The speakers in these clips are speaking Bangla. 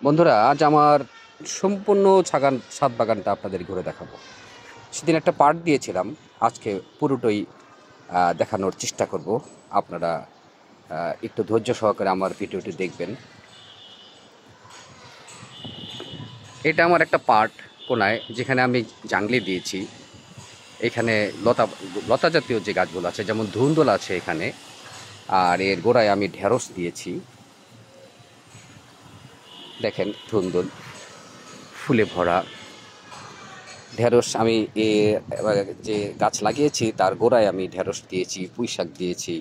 বন্ধুরা, আজ আমার সম্পূর্ণ ছাদ বাগানটা আপনাদের ঘুরে দেখাবো। সেদিন একটা পার্ট দিয়েছিলাম, আজকে পুরোটাই দেখানোর চেষ্টা করব। আপনারা একটু ধৈর্য সহকারে আমার ভিডিওটি দেখবেন। এটা আমার একটা পার্ট কোনায়, যেখানে আমি জাংলি দিয়েছি। এখানে লতা লতা জাতীয় যে গাছগুলো আছে, যেমন ধুন্দুল আছে এখানে, আর এর গোড়ায় আমি ঢেঁড়স দিয়েছি। দেখেন, ধুন্দুল ফুলে ভরা ঢেঁড়স। আমি যে গাছ লাগিয়েছি তার গোড়ায় আমি ঢেঁড়স দিয়েছি, পুঁই শাক দিয়েছি।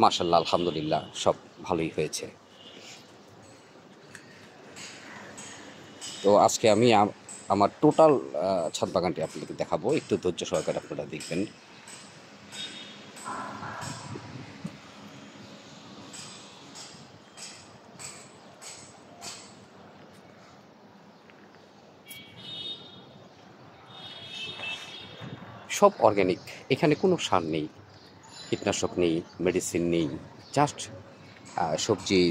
মাশাল্লাহ, আলহামদুলিল্লাহ, সব ভালোই হয়েছে। তো আজকে আমি আমার টোটাল ছাদ বাগানটি আপনাদেরকে দেখাবো, একটু ধৈর্য সহকারে আপনারা দেখবেন। সব অর্গ্যানিক, এখানে কোনো সার নেই, কীটনাশক নেই, মেডিসিন নেই। জাস্ট সবজি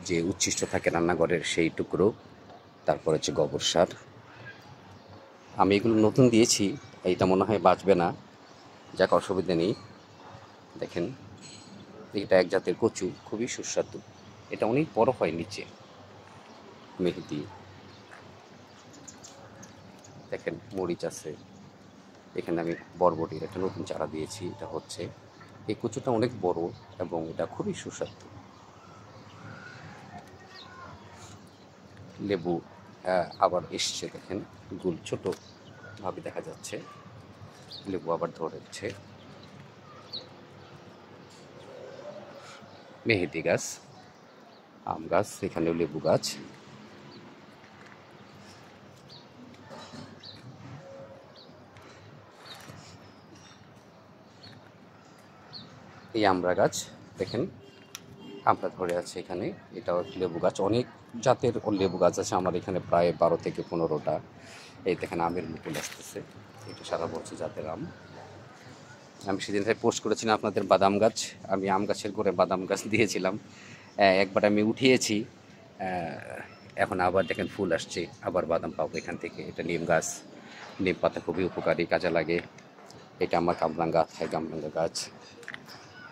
যে উচ্ছিষ্ট থাকে রান্নাঘরের সেই টুকরো, তারপর হচ্ছে গোবর সার। আমি এগুলো নতুন দিয়েছি, এইটা মনে হয় বাঁচবে না, যাক অসুবিধা নেই। দেখেন, এটা এক জাতের কচু, খুবই সুস্বাদু। এটা অনেক বড় হয় নিচে, মেহেদি। দেখেন, মরিচ আছে এখানে। আমি বরবটির একটা নতুন চারা দিয়েছি, এটা হচ্ছে। এই কচুটা অনেক বড় এবং এটা খুবই সুস্বাদু। লেবু আবার এসছে, দেখেন, গুল ছোটোভাবে দেখা যাচ্ছে। লেবু আবার ধরেছে। মেহেদি গাছ, আম গাছ, এখানেও লেবু গাছ। এই আমড়া গাছ, দেখেন আমড়া ধরে আছে এখানে। এটাও লেবু গাছ। অনেক জাতের লেবু গাছ আছে আমার এখানে, প্রায় 12 থেকে 15টা। এই দেখেন, আমের মুকুল আসতেছে। এটা সারা বছর জাতের আম। আমি সেদিন থেকে পোস্ট করেছিলাম আপনাদের বাদাম গাছ। আমি আম গাছের করে বাদাম গাছ দিয়েছিলাম। একবার আমি উঠিয়েছি, এখন আবার দেখেন ফুল আসছে, আবার বাদাম পাবো এখান থেকে। এটা নিম গাছ, নিম পাতা খুবই উপকারী, কাজে লাগে। এটা আমার কামরাঙ্গা, থাই কামরাঙ্গা গাছ।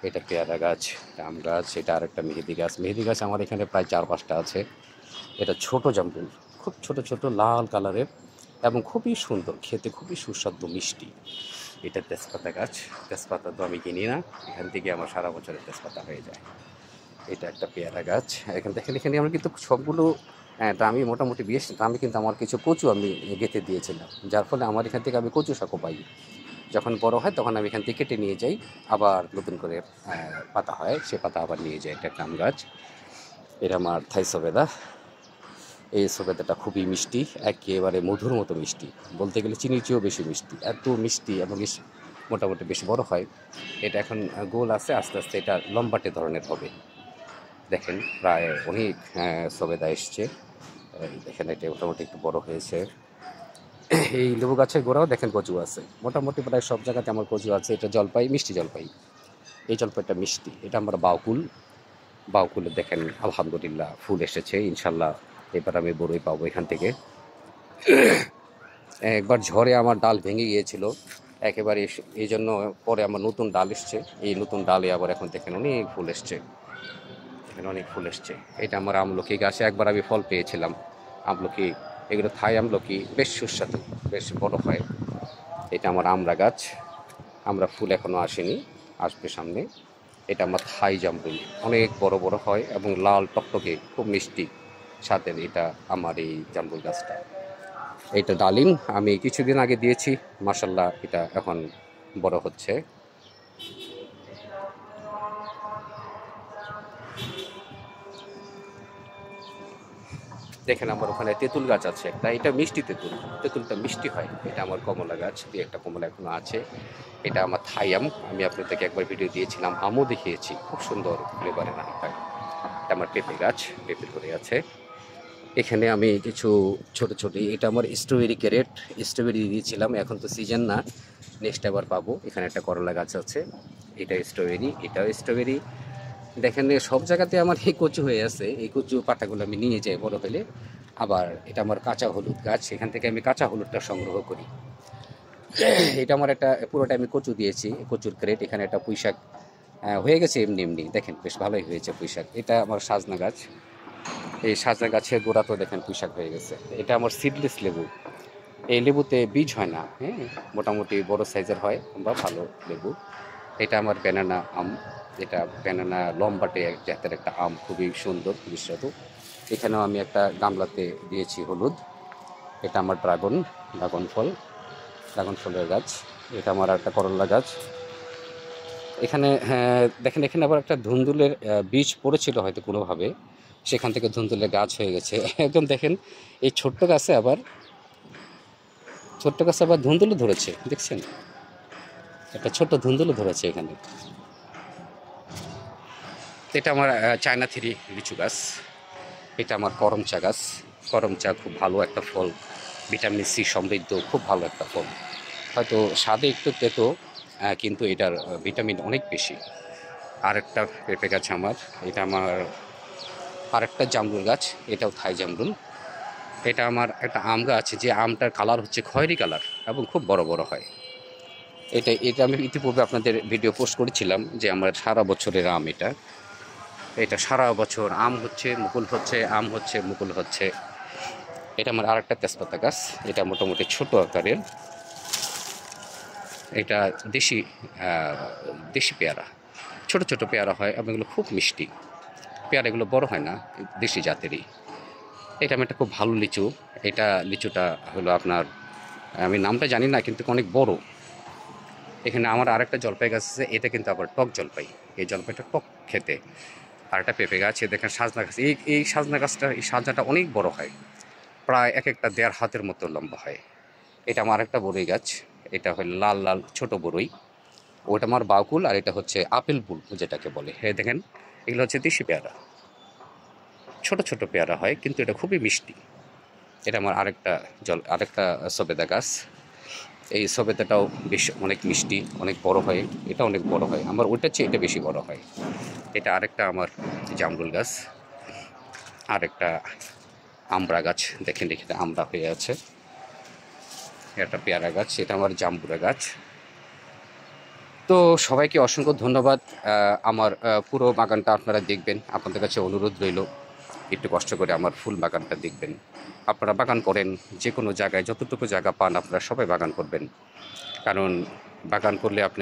এটা পেয়ারা গাছ, এটা আম গাছ। এটা আরেকটা মেহেদি গাছ। মেহেদি গাছ আমার এখানে প্রায় 4-5টা আছে। এটা ছোট জামরুল, খুব ছোট ছোট লাল কালারের এবং খুবই সুন্দর খেতে, খুবই সুস্বাদু মিষ্টি। এটা তেজপাতা গাছ। তেজপাতা তো আমি কিনি না, এখান থেকে আমার সারা বছরের তেজপাতা হয়ে যায়। এটা একটা পেয়ারা গাছ। এখানে দেখেন, এখানে আমরা কিন্তু সবগুলো দামি, মোটামুটি বেশ দামি। কিন্তু আমার কিছু কচু আমি গেঁথে দিয়েছিলাম, যার ফলে আমার এখান থেকে আমি কচু শাকও পাই। যখন বড় হয় তখন আমি এখান থেকে কেটে নিয়ে যাই, আবার নতুন করে পাতা হয়, সে পাতা আবার নিয়ে যাই। এটা একটা আম গাছ। এটা আমার থাই সবেদা। এই সবেদাটা খুবই মিষ্টি, একেবারে মধুর মতো মিষ্টি। বলতে গেলে চিনির চেয়েও বেশি মিষ্টি, এত মিষ্টি এবং মোটামুটি বেশ বড় হয়। এটা এখন গোল আছে, আস্তে আস্তে এটা লম্বাটে ধরনের হবে। দেখেন, প্রায় অনেক সবেদা এসছে। দেখেন, এটা মোটামুটি একটু বড় হয়েছে। এই লেবু গাছের গোড়াও দেখেন কচু আছে, মোটামুটি প্রায় সব জায়গাতে আমার কচু আছে। এটা জলপাই, মিষ্টি জলপাই। এই জলপাইটা মিষ্টি। এটা আমরা বাউকুল। বাউকুলে দেখেন আলহামদুলিল্লাহ ফুল এসেছে, ইনশাল্লাহ এবার আমি বড়ই পাবো এখান থেকে। একবার ঝড়ে আমার ডাল ভেঙে গিয়েছিল একেবারে, এই জন্য পরে আমার নতুন ডাল এসছে। এই নতুন ডালে আবার এখন দেখেন অনেক ফুল এসছে। এখানে অনেক ফুল এসছে। এটা আমার আমলকি গাছে একবার আমি ফল পেয়েছিলাম। আমলকি, এগুলো থাই আমলকি, বেশ সুস্বাদু, বেশ বড় হয়। এটা আমার আমড়া গাছ। আমরা ফুল এখনও আসেনি, আসবে সামনে। এটা আমার থাই জামরুল, অনেক বড় বড় হয় এবং লাল টকটকে, খুব মিষ্টি স্বাদের। এটা আমার এই জামরুল গাছটা। এইটা ডালিম, আমি কিছুদিন আগে দিয়েছি, মাশাল্লাহ এটা এখন বড় হচ্ছে। দেখেন, আমার ওখানে তেঁতুল গাছ আছে একটা, এটা মিষ্টি তেঁতুল। তেঁতুলটা মিষ্টি হয়। এটা আমার কমলা গাছ, দুই একটা কমলা এখনো আছে। এটা আমার থাই আম, আমি আপনাদেরকে একবার ভিডিও দিয়েছিলাম, আমও দেখিয়েছি, খুব সুন্দর ফ্লেভারের আম হয়। এটা আমার পেঁপে গাছ, পেঁপে ধরে আছে। এখানে আমি কিছু ছোট ছোট, এটা আমার স্ট্রবেরি ক্যারেট, স্ট্রবেরি দিয়েছিলাম, এখন তো সিজন না, নেক্সট আবার পাবো। এখানে একটা করলা গাছ আছে, এটা স্ট্রবেরি, এটাও স্ট্রবেরি। দেখেন, সব জায়গাতে আমার এই কচু হয়ে আছে। এই কচু পাতাগুলো আমি নিয়ে যাই বড় হলে, আবার এটা আমার কাঁচা হলুদ গাছ, এখান থেকে আমি কাঁচা হলুদটা সংগ্রহ করি। এটা আমার একটা পুরোটা আমি কচু দিয়েছি, কচুর ক্রেট। এখানে একটা পুঁইশাক হয়ে গেছে এমনি এমনি, দেখেন বেশ ভালোই হয়েছে পুঁইশাক। এটা আমার সাজনা গাছ, এই সাজনা গাছের গোড়াতেও দেখেন পুঁইশাক হয়ে গেছে। এটা আমার সিডলেস লেবু, এই লেবুতে বীজ হয় না, হ্যাঁ, মোটামুটি বড় সাইজের হয় বা ভালো লেবু। এটা আমার ব্যানানা আম, এটা ব্যানানা লম্বাটে এক জাতের একটা আম, খুবই সুন্দর, খুবই সুস্বাদু। এখানেও আমি একটা গামলাতে দিয়েছি হলুদ। এটা আমার ড্রাগন ফলের গাছ। এটা আমার একটা করল্লা গাছ। এখানে হ্যাঁ দেখেন, এখানে আবার একটা ধুন্দুলের বীজ পড়েছিল হয়তো কোনোভাবে, সেখান থেকে ধুন্দুলের গাছ হয়ে গেছে। একদম দেখেন, এই ছোট্ট গাছে আবার ধুন্দুলও ধরেছে, দেখছেন, একটা ছোট্ট ধুন্দুলও ধরেছে এখানে। এটা আমার চায়না থ্রি লিচু গাছ। এটা আমার করম চা গাছ। করম চা খুব ভালো একটা ফল, ভিটামিন সি সমৃদ্ধ, খুব ভালো একটা ফল। হয়তো স্বাদে একটু তেতো, কিন্তু এটার ভিটামিন অনেক বেশি। আরেকটা পেঁপে গাছ আমার। এটা আমার আরেকটা জামরুল গাছ, এটাও থাই জামরুল। এটা আমার একটা আম গাছ, যে আমটার কালার হচ্ছে খয়েরি কালার এবং খুব বড় বড় হয়। এটা আমি ইতিপূর্বে আপনাদের ভিডিও পোস্ট করেছিলাম যে আমার সারা বছরের আম। এটা সারা বছর আম হচ্ছে, মুকুল হচ্ছে, আম হচ্ছে, মুকুল হচ্ছে। এটা আমার আরেকটা তেজপাতা গাছ। এটা মোটামুটি ছোট আকারের। এটা দেশি দেশি পেয়ারা, ছোট ছোট পেয়ারা হয় এবং এগুলো খুব মিষ্টি। পেয়ারাগুলো বড় হয় না, দেশি জাতেরই। এটা আমি একটা খুব ভালো লিচু। লিচুটা হলো আপনার, আমি নামটা জানি না, কিন্তু অনেক বড়। এখানে আমার আরেকটা জলপাই গাছ আছে, এটা কিন্তু আবার টক জলপাই। এই জলপাইটা টক খেতে। আর একটা পেঁপে গাছ, দেখেন সাজনা গাছ। এই সাজনাটা অনেক বড় হয়, প্রায় এক একটা 1.5 হাতের মতো লম্বা হয়। এটা আমার আরেকটা বড়ই গাছ। এটা হয় লাল লাল ছোট বড়ই। ওটা আমার বাউকুল, আর এটা হচ্ছে আপেল বুল যেটাকে বলে। দেখেন, এগুলো হচ্ছে দেশি পেয়ারা, ছোট ছোট পেয়ারা হয়, কিন্তু এটা খুবই মিষ্টি। এটা আমার আরেকটা সবেদা গাছ। এই সবেদাটাও বেশ অনেক মিষ্টি, অনেক বড় হয়। এটা অনেক বড় হয়, আমার ওটার চেয়ে এটা বেশি বড় হয়। এটা আরেকটা আমার জামরুল গাছ। আরেকটা আমড়া গাছ, দেখেন এখানে আমড়া হয়ে আছে। একটা পেয়ারা গাছ, এটা আমার জাম্বুরা গাছ। তো সবাইকে অসংখ্য ধন্যবাদ। আমার পুরো বাগানটা আপনারা দেখবেন, আপনাদের কাছে অনুরোধ রইল একটু কষ্ট করে আমার ফুল বাগানটা দেখবেন। আপনারা বাগান করেন, যে কোনো জায়গায় যতটুকু জায়গা পান আপনারা সবাই বাগান করবেন, কারণ বাগান করলে আপনি